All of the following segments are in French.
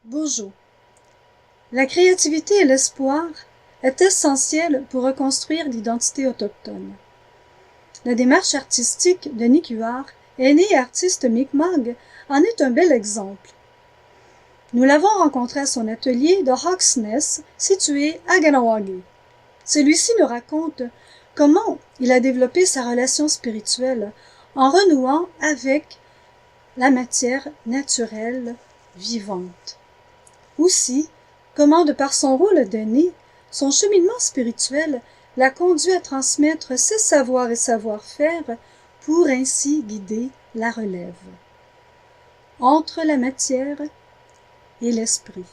Bourgeot. La créativité et l'espoir est essentielle pour reconstruire l'identité autochtone. La démarche artistique de Nick Huard, aîné artiste Mi'kmaq, en est un bel exemple. Nous l'avons rencontré à son atelier de Hawks Nest, situé à Kahnawake. Celui-ci nous raconte comment il a développé sa relation spirituelle en renouant avec la matière naturelle vivante. Aussi, comment de par son rôle d'aîné, son cheminement spirituel l'a conduit à transmettre ses savoirs et savoir-faire pour ainsi guider la relève entre la matière et l'esprit.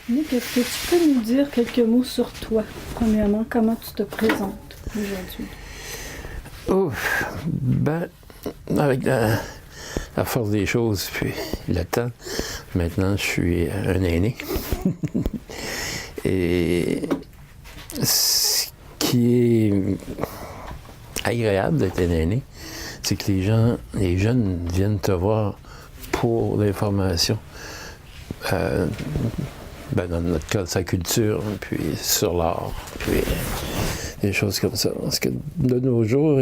Nick, est-ce que tu peux nous dire quelques mots sur toi? Premièrement, comment tu te présentes aujourd'hui? Avec la force des choses, puis le temps, maintenant je suis un aîné. Et ce qui est agréable d'être un aîné, c'est que les jeunes viennent te voir pour l'information. Dans notre cas, sa culture, puis sur l'art, puis des choses comme ça. Parce que de nos jours,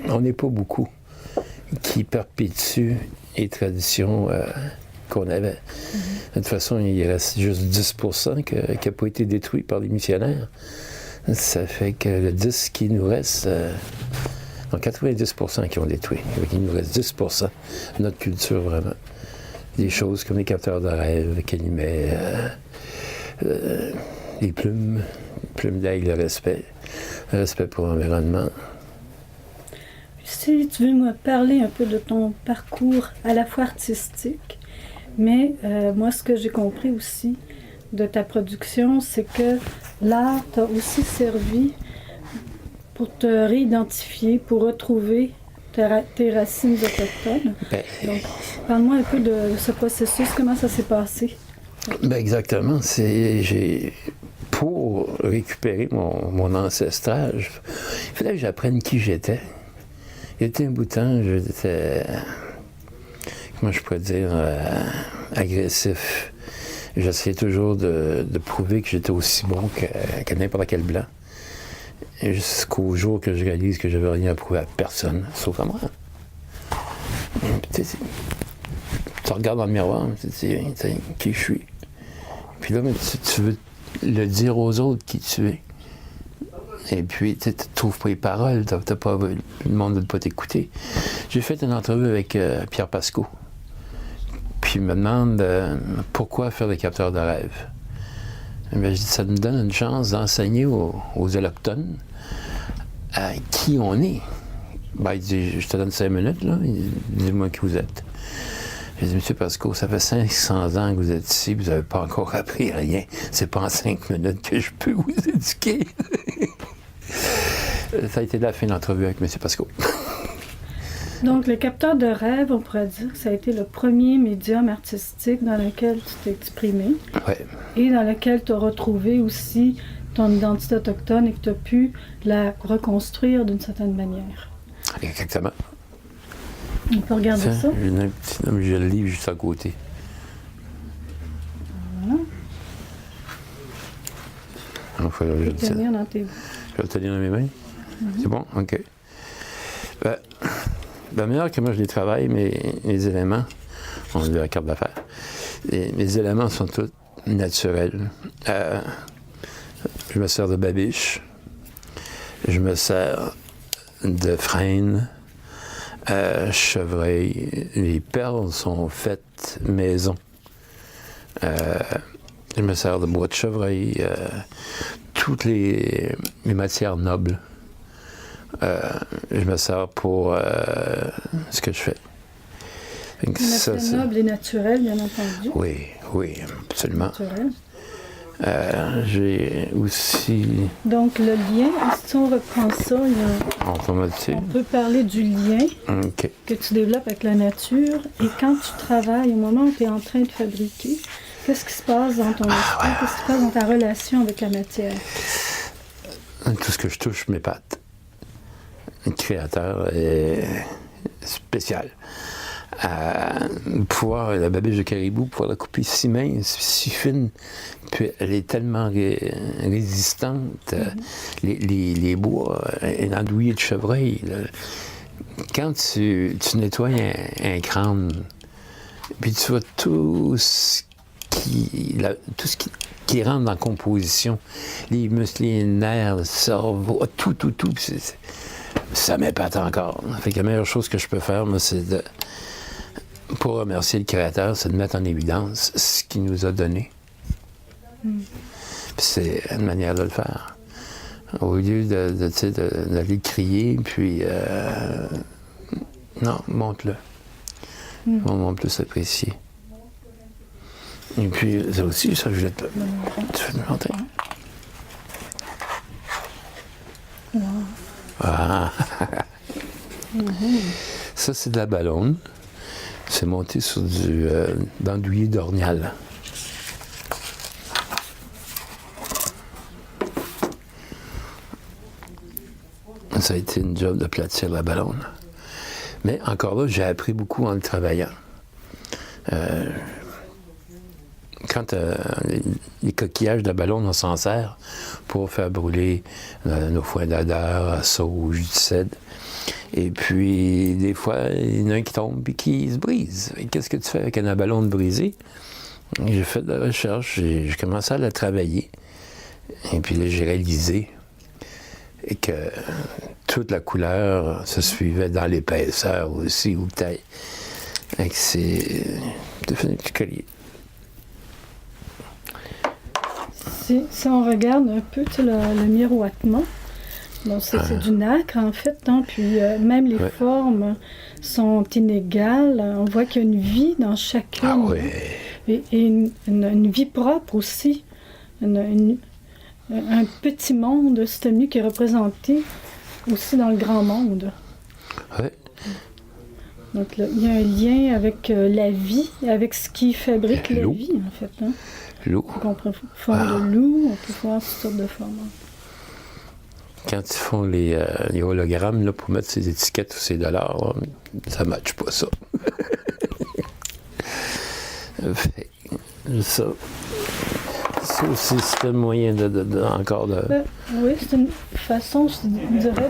on n'est pas beaucoup qui perpétuent les traditions qu'on avait. De toute façon, il reste juste 10% qui n'a pas été détruit par les missionnaires. Ça fait que le 10 qui nous reste, 90% qui ont détruit. Il nous reste 10% de notre culture, vraiment. Des choses comme les capteurs de rêve, calumet, les plumes d'aigle, le respect pour l'environnement. Si tu veux me parler un peu de ton parcours à la fois artistique, mais moi ce que j'ai compris aussi de ta production, c'est que l'art t'a aussi servi pour te réidentifier, pour retrouver tes racines autochtones. Donc, parle-moi un peu de ce processus, comment ça s'est passé? Exactement. Pour récupérer mon ancestral, il fallait que j'apprenne qui j'étais. Il y a un bout de temps, j'étais, comment je pourrais dire, agressif. J'essayais toujours de prouver que j'étais aussi bon que n'importe quel blanc. Jusqu'au jour que je réalise que je n'avais rien à prouver à personne, sauf à moi. Tu regardes dans le miroir, tu dis, qui je suis. Puis là, tu veux le dire aux autres qui tu es. Et puis, tu ne trouves pas les paroles, t'as pas, le monde ne veut pas t'écouter. J'ai fait une entrevue avec Pierre Pascot. Puis il me demande pourquoi faire des capteurs de rêve. Je dis, ça nous donne une chance d'enseigner aux Autochtones à qui on est. Il dit, je te donne 5 minutes, là. Il dit, dis-moi qui vous êtes. J'ai dit, monsieur Pascot, ça fait 500 ans que vous êtes ici, vous n'avez pas encore appris rien. C'est pas en 5 minutes que je peux vous éduquer. Ça a été la fin de l'entrevue avec monsieur Pascot. Donc, le capteur de rêve, on pourrait dire que ça a été le premier médium artistique dans lequel tu t'es exprimé. Oui. Et dans lequel tu as retrouvé aussi ton identité autochtone et que tu as pu la reconstruire d'une certaine manière. Exactement. On peut regarder ça? J'ai un petit homme, j'ai le livre juste à côté. Voilà. Enfin, je vais tenir dans tes... Je vais le tenir dans mes mains. C'est bon? OK. La manière que moi je les travaille, mes éléments, on dit la carte d'affaires, mes éléments sont tous naturels. Je me sers de babiche, je me sers de frêne, chevreuil. Les perles sont faites maison. Je me sers de bois de chevreuil, toutes les matières nobles. Je me sers pour ce que je fais. Matière noble et naturelle, bien entendu. Oui, absolument. Naturel. J'ai aussi... Donc, le lien, si on reprend ça, on peut parler du lien que tu développes avec la nature. Et quand tu travailles, au moment où tu es en train de fabriquer, qu'est-ce qui se passe dans ton esprit? Qu'est-ce qui se passe dans ta relation avec la matière? Tout ce que je touche m'épate. Le créateur est spécial. à pouvoir, la babiche de caribou, pouvoir la couper si mince, si fine, puis elle est tellement résistante. Les bois, un andouiller de chevreuil, là, quand tu nettoies un crâne, puis tu vois tout ce qui rentre dans la composition, les muscles, les nerfs, le cerveau, tout, ça m'épate encore. Fait que la meilleure chose que je peux faire, moi, c'est de, pour remercier le Créateur, c'est de mettre en évidence ce qu'il nous a donné. Puis c'est une manière de le faire. Au lieu d'aller crier, puis non, montre-le. On va plus apprécier. Et puis, ça aussi, ça, je voulais te... Tu veux me montrer? Ah. Ça, c'est de la ballonne. C'est monté sur du d'andouiller d'ornial. Ça a été une job de platir la ballonne. Mais encore là, j'ai appris beaucoup en le travaillant. Quand les coquillages de ballon, on s'en sert pour faire brûler nos foins d'odeur à sauge, du cèdre. Et puis, des fois, il y en a un qui tombe et qui se brise. Et qu'est-ce que tu fais avec un ballon brisé? J'ai fait de la recherche, j'ai commencé à la travailler. Et puis là, j'ai réalisé que toute la couleur se suivait dans l'épaisseur aussi, ou taille. C'est devenu du collier. Si on regarde un peu le miroitement, bon, c'est du nacre en fait, hein, puis même les formes sont inégales. On voit qu'il y a une vie dans chacune. Ah ouais. Et une vie propre aussi. Un petit monde, c'est mieux qui est représenté aussi dans le grand monde. Oui. Donc là, il y a un lien avec la vie, avec ce qui fabrique la vie en fait. Hein. L'eau. On peut faire de l'eau, on peut faire toutes sortes de formes. Quand ils font les hologrammes là, pour mettre ces étiquettes ou ces dollars, là, ça ne matche pas ça. Ça aussi, c'est un moyen encore de... Oui, c'est une façon, je dirais,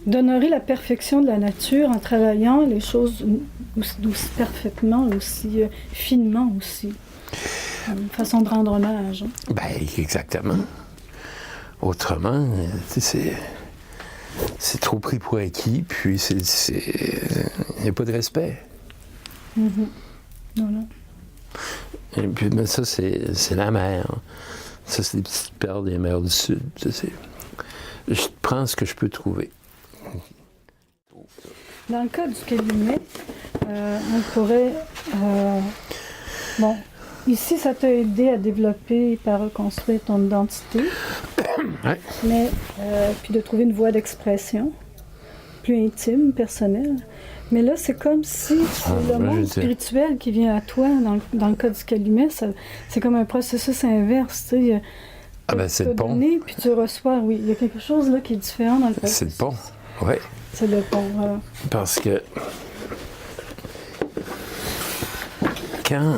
d'honorer la perfection de la nature en travaillant les choses aussi parfaitement, aussi finement aussi. Une façon de rendre hommage. Hein. Ben, exactement. Autrement, c'est trop pris pour acquis, puis il n'y a pas de respect. Voilà. Et puis, mais ça, c'est la mer. Ça, c'est des petites perles des mers du Sud. Je prends ce que je peux trouver. Dans le cas du calumet, on pourrait... bon, ici, ça t'a aidé à développer et à reconstruire ton identité. Ouais. Mais, puis de trouver une voie d'expression plus intime, personnelle. Mais là, c'est comme si c'est le monde spirituel qui vient à toi. Dans le cas du calumet, c'est comme un processus inverse. Tu sais, ah ben c'est le pont. Donné, puis tu reçois, oui. Il y a quelque chose là qui est différent dans le processus. C'est le pont, oui. C'est le pont, voilà. Parce que quand...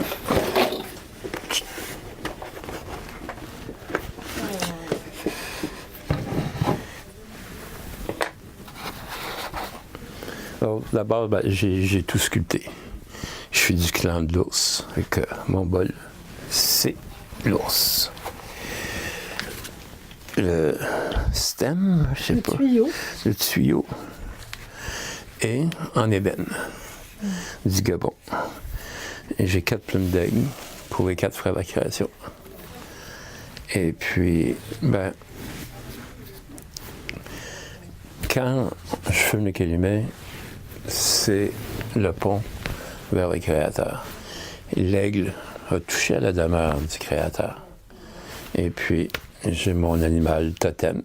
Alors, d'abord, ben, j'ai tout sculpté. Je suis du clan de l'ours. Avec mon bol, c'est l'ours. Le stem, je sais pas. Le tuyau est en ébène du Gabon. Et j'ai 4 plumes d'œil pour les 4 frères de la création. Et puis, ben, quand je fume le calumet, c'est le pont vers le Créateur. L'aigle a touché à la demeure du Créateur. Et puis, j'ai mon animal totem.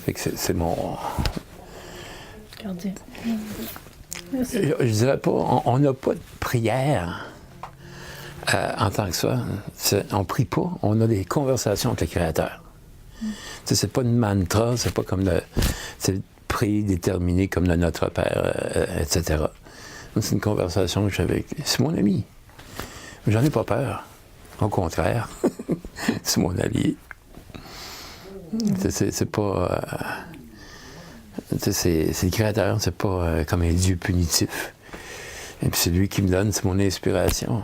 Fait que c'est mon... Gardien. Je dirais pas, on n'a pas de prière en tant que ça. On prie pas, on a des conversations avec le Créateur. C'est pas une mantra, c'est pas comme le prédéterminé comme le Notre Père, etc. C'est une conversation que j'avais avec lui. C'est mon ami. J'en ai pas peur. Au contraire. C'est mon allié. C'est pas... c'est le créateur, c'est pas comme un dieu punitif. Et puis c'est lui qui me donne, c'est mon inspiration.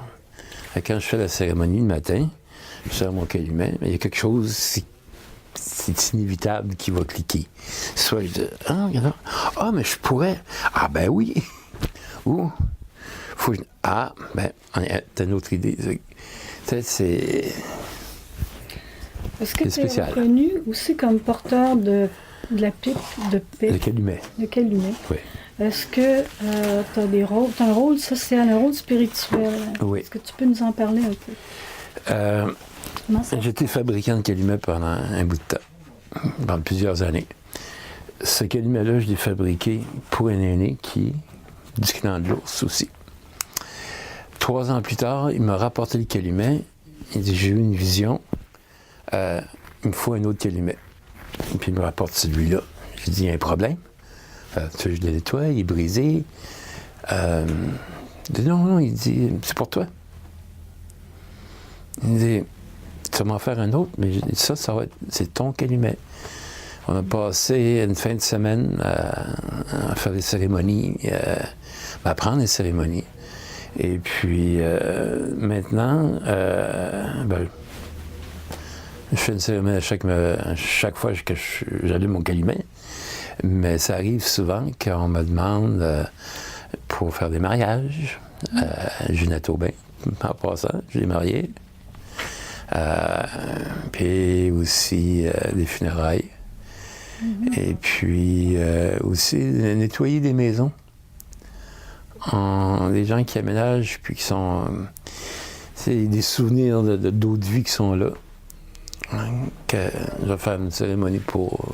Et quand je fais la cérémonie le matin, je sers mon calumet, mais il y a quelque chose, c'est inévitable qui va cliquer. Soit je dis, mais je pourrais. Ah ben oui. Ou, faut que je... Ah, ben, t'as une autre idée. C'est... Est-ce que tu es reconnu aussi comme porteur de la pipe de paix? Le calumet. Le calumet. Oui. Est-ce que tu as un rôle social, un rôle spirituel? Oui. Est-ce que tu peux nous en parler un peu? J'étais fabricant de calumet pendant un bout de temps, pendant plusieurs années. Ce calumet-là, je l'ai fabriqué pour un aîné qui est du clan de l'ours aussi. 3 ans plus tard, il m'a rapporté le calumet. Il dit, j'ai eu une vision. Il me faut un autre calumet. Et puis il me rapporte celui-là. J'ai dit, il y a un problème. Je le nettoie, il est brisé. Il dit, non, il dit, c'est pour toi. Il dit, tu vas m'en faire un autre, mais ça va être, c'est ton calumet. On a passé une fin de semaine à faire des cérémonies, à apprendre les cérémonies. Et puis maintenant, je fais une cérémonie à chaque fois que j'allume mon calumet. Mais ça arrive souvent qu'on me demande pour faire des mariages. Ginette Aubin, en passant, je l'ai mariée. Puis aussi des funérailles. Et puis aussi nettoyer des maisons. Des gens qui aménagent, puis qui sont... c'est des souvenirs d'autres vies qui sont là. Que je vais faire une cérémonie pour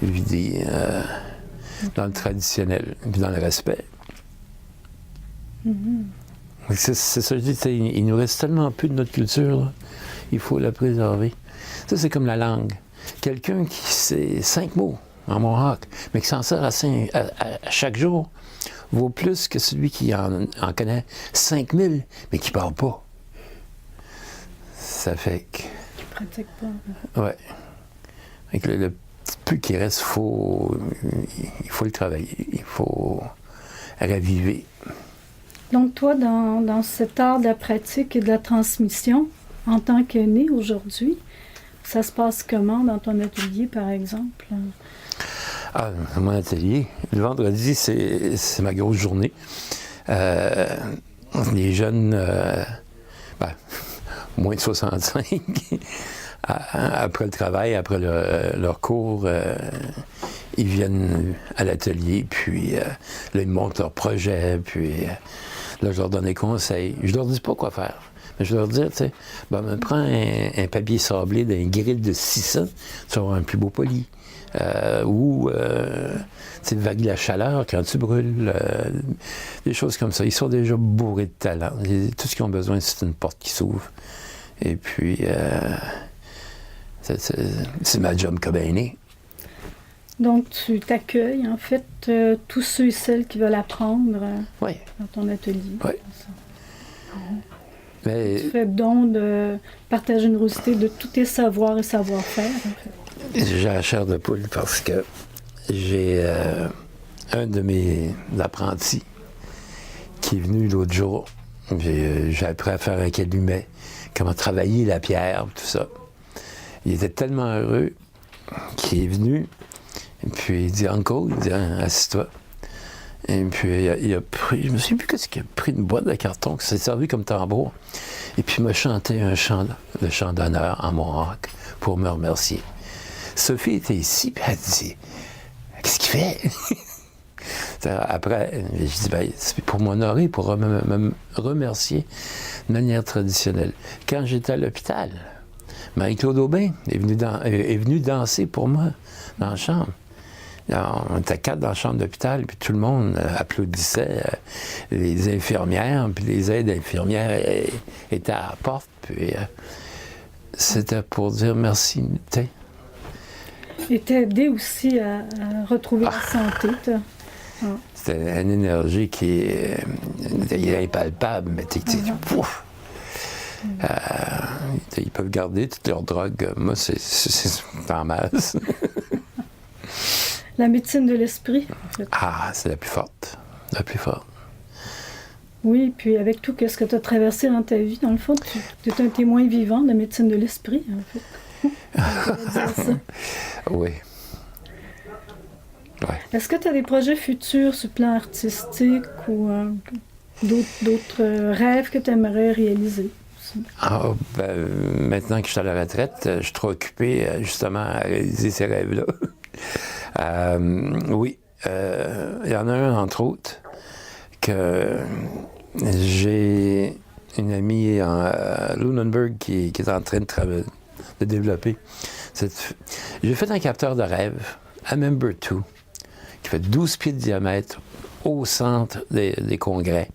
vider dans le traditionnel, puis dans le respect. C'est ça que je dis, il nous reste tellement peu de notre culture, là. Il faut la préserver. Ça, c'est comme la langue. Quelqu'un qui sait 5 mots en mohawk, mais qui s'en sert à chaque jour, vaut plus que celui qui en connaît 5000, mais qui ne parle pas. Ça fait que... Qui ne pratique pas. Ouais. Avec le petit peu qui reste, il faut le travailler. Il faut raviver. Donc toi, dans cet art de la pratique et de la transmission, en tant qu'aîné aujourd'hui, ça se passe comment dans ton atelier, par exemple? Dans mon atelier, le vendredi, c'est ma grosse journée. Les jeunes, moins de 65, après le travail, après leur cours, ils viennent à l'atelier, puis là, ils montent leur projet, puis là, je leur donne des conseils. Je leur dis pas quoi faire. Mais je leur dis, tu sais, me prends un papier sablé d'un grill de 600, tu vas avoir un plus beau poli. Ou, tu sais, vague de la chaleur quand tu brûles, des choses comme ça. Ils sont déjà bourrés de talent. Tout ce qu'ils ont besoin, c'est une porte qui s'ouvre. Et puis, c'est ma job comme aîné. Donc, tu t'accueilles, en fait, tous ceux et celles qui veulent apprendre dans ton atelier. Oui. Mais... Tu fais don de partager une générosité de tous tes savoirs et savoir-faire. En fait. J'ai la chair de poule parce que j'ai un de mes apprentis qui est venu l'autre jour. J'ai appris à faire un calumet, comment travailler la pierre, tout ça. Il était tellement heureux qu'il est venu. Et puis il dit, Uncle, il dit, assis-toi. Et puis il a pris, je me souviens plus qu'est-ce qu'il a pris, une boîte de carton qui s'est servi comme tambour. Et puis il m'a chanté le chant d'honneur en mohawk pour me remercier. Sophie était ici, puis elle dit, qu'est-ce qu'il fait? Après, je dis, c'est pour m'honorer, pour me remercier de manière traditionnelle. Quand j'étais à l'hôpital, Marie-Claude Aubin est venue danser pour moi dans la chambre. Alors, on était 4 dans la chambre d'hôpital, puis tout le monde applaudissait. Les infirmières, puis les aides infirmières étaient à la porte, puis c'était pour dire merci. Et t'as aidé aussi à retrouver la santé. C'est une énergie qui est impalpable, mais pouf! Ils peuvent garder toutes leurs drogues. Moi, c'est en masse. La médecine de l'esprit, en fait. Ah, c'est la plus forte. La plus forte. Oui, puis avec tout ce que tu as traversé dans ta vie, dans le fond, tu es un témoin vivant de la médecine de l'esprit, en fait. On pourrait dire ça. Oui. Ouais. Est-ce que tu as des projets futurs sur le plan artistique ou d'autres rêves que tu aimerais réaliser? Ah, ben, maintenant que je suis à la retraite, je suis trop occupé justement à réaliser ces rêves-là. Oui, il y en a un entre autres que j'ai une amie à Lunenburg qui est en train de développer. J'ai fait un capteur de rêve à Member 2 qui fait 12 pieds de diamètre au centre des congrès.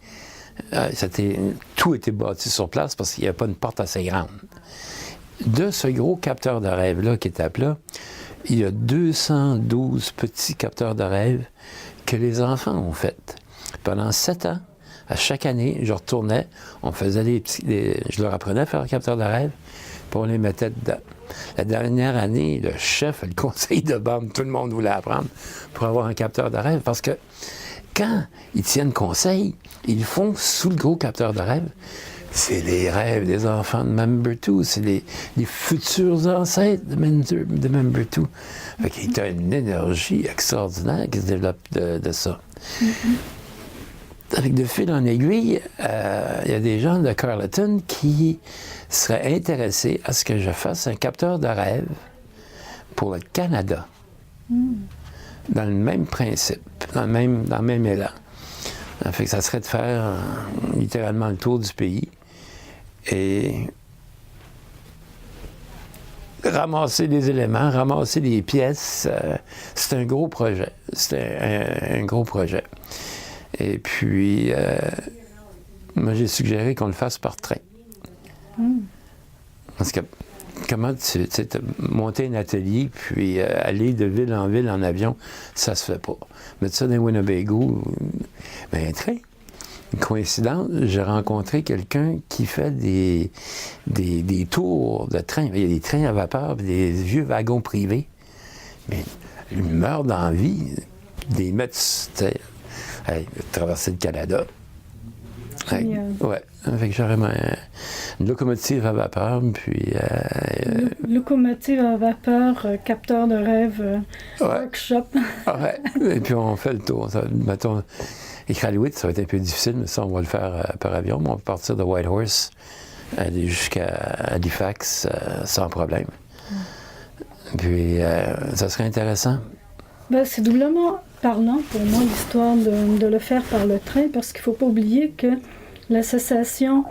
Tout était bâti sur place parce qu'il n'y avait pas une porte assez grande. De ce gros capteur de rêve-là qui est à plat, il y a 212 petits capteurs de rêve que les enfants ont fait. Pendant 7 ans, à chaque année, je retournais, on faisait je leur apprenais à faire un capteur de rêve, puis on les mettait dedans. La dernière année, le chef, le conseil de bande, tout le monde voulait apprendre pour avoir un capteur de rêve parce que quand ils tiennent conseil, ils font sous le gros capteur de rêve. C'est les rêves des enfants de Member 2, c'est les futurs ancêtres de Member 2. Fait qu'il y a une énergie extraordinaire qui se développe de ça. Avec de fil en aiguille, il y a des gens de Carleton qui seraient intéressés à ce que je fasse un capteur de rêve pour le Canada. Dans le même principe, dans le même élan. Fait que ça serait de faire littéralement le tour du pays et ramasser des éléments, ramasser des pièces. C'est un gros projet. C'est un gros projet. Et puis, moi, j'ai suggéré qu'on le fasse par train. Parce que comment tu monter un atelier puis aller de ville en ville en avion, ça se fait pas. Mettre ça dans Winnebago, un train. Une coïncidence, j'ai rencontré quelqu'un qui fait des tours de train. Il y a des trains à vapeur, des vieux wagons privés. Mais il meurt d'envie des mettre, traverser le Canada. Ouais. Fait que j'aurais une locomotive à vapeur, puis... Locomotive à vapeur, capteur de rêve, workshop. Ouais. Et puis on fait le tour. Mettons, Iqaluit, ça va être un peu difficile, mais ça, on va le faire par avion. Mais on va partir de Whitehorse, aller jusqu'à Halifax sans problème. Puis ça serait intéressant. Ben, c'est doublement parlant pour moi l'histoire de le faire par le train, parce qu'il ne faut pas oublier que l'Association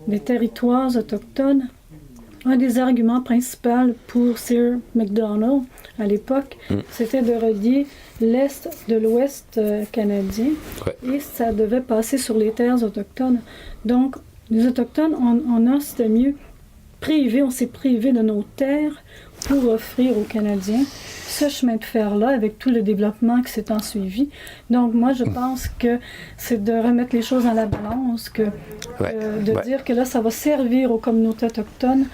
des territoires autochtones, un des arguments principaux pour Sir MacDonald à l'époque, c'était de relier l'Est de l'Ouest canadien, et ça devait passer sur les terres autochtones. Donc, les Autochtones, c'était mieux on s'est privé de nos terres pour offrir aux Canadiens ce chemin de fer-là, avec tout le développement qui s'est ensuivi. Donc, moi, je pense que c'est de remettre les choses dans la balance, dire que là, ça va servir aux communautés autochtones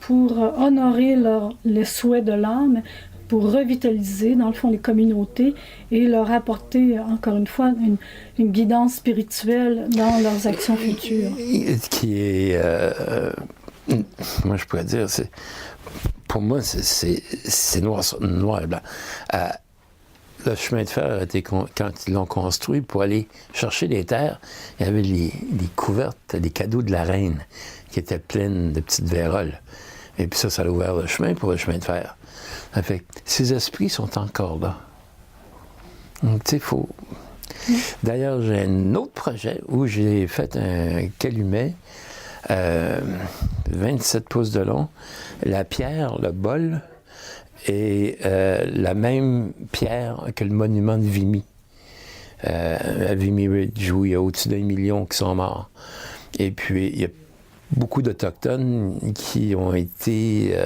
pour honorer les souhaits de l'âme, pour revitaliser, dans le fond, les communautés et leur apporter, encore une fois, une guidance spirituelle dans leurs actions futures. Qui est... moi, je pourrais dire, pour moi, c'est noir et blanc. Le chemin de fer a été, quand ils l'ont construit, pour aller chercher les terres, il y avait les couvertes, les cadeaux de la reine, qui étaient pleines de petites vérolles. Et puis ça a ouvert le chemin pour le chemin de fer. En fait, ces esprits sont encore là. Donc, tu sais, il faut... D'ailleurs, j'ai un autre projet où j'ai fait un calumet, 27 pouces de long. La pierre, le bol, est la même pierre que le monument de Vimy. À Vimy Ridge, où il y a au-dessus d'1 million qui sont morts. Et puis, il y a beaucoup d'Autochtones qui ont été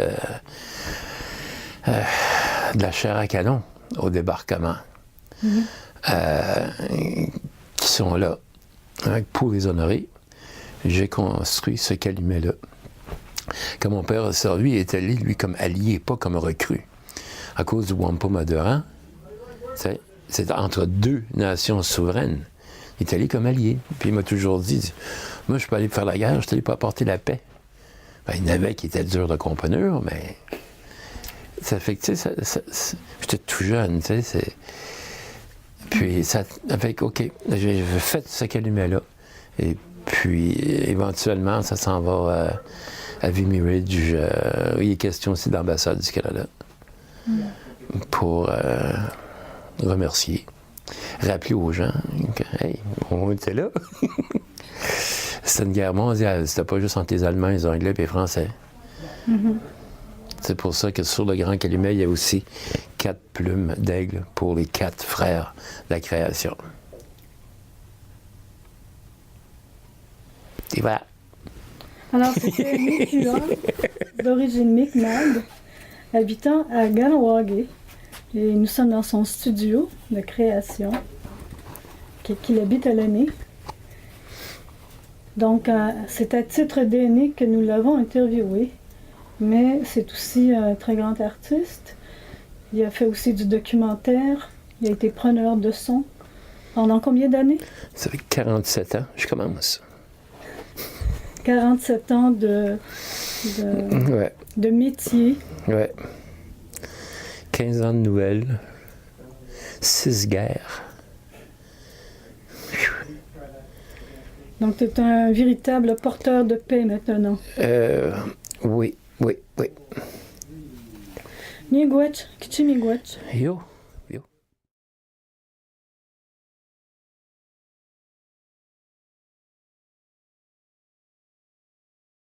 de la chair à canon au débarquement. qui sont là. Hein, pour les honorer, j'ai construit ce calumet-là. Quand mon père a servi, il est allé, lui, comme allié, pas comme recrue. À cause du Wampo-Madoran, c'est entre deux nations souveraines. Il est allé comme allié. Puis il m'a toujours dit, moi, je peux aller faire la guerre, je suis allé pour apporter la paix. Ben, il y en avait qui étaient durs de componure, mais ça fait que, tu sais, j'étais tout jeune, tu sais, puis, ça fait OK, j'ai fait ce calumet-là. Et puis, éventuellement, ça s'en va à Vimy Ridge. Il est question aussi d'ambassade du Canada. Pour remercier. Rappeler aux gens que, hey, on était là. C'était une guerre mondiale. C'était pas juste entre les Allemands, les Anglais et les Français. C'est pour ça que sur le grand calumet, il y a aussi 4 plumes d'aigle pour les 4 frères de la création. Et voilà. Alors, c'était Nicuar, d'origine Mi'kmaq, habitant à Ganawagé. Et nous sommes dans son studio de création, qu'il habite à l'année. Donc, c'est à titre d'aîné que nous l'avons interviewé, mais c'est aussi un très grand artiste. Il a fait aussi du documentaire, il a été preneur de son. Pendant combien d'années? Ça fait 47 ans, je commence. 47 ans Ouais. de métier. Ouais. 15 ans de nouvelles. 6 guerres. Donc, tu es un véritable porteur de paix maintenant. Oui. Miigwech, kichi miigwech. Yo.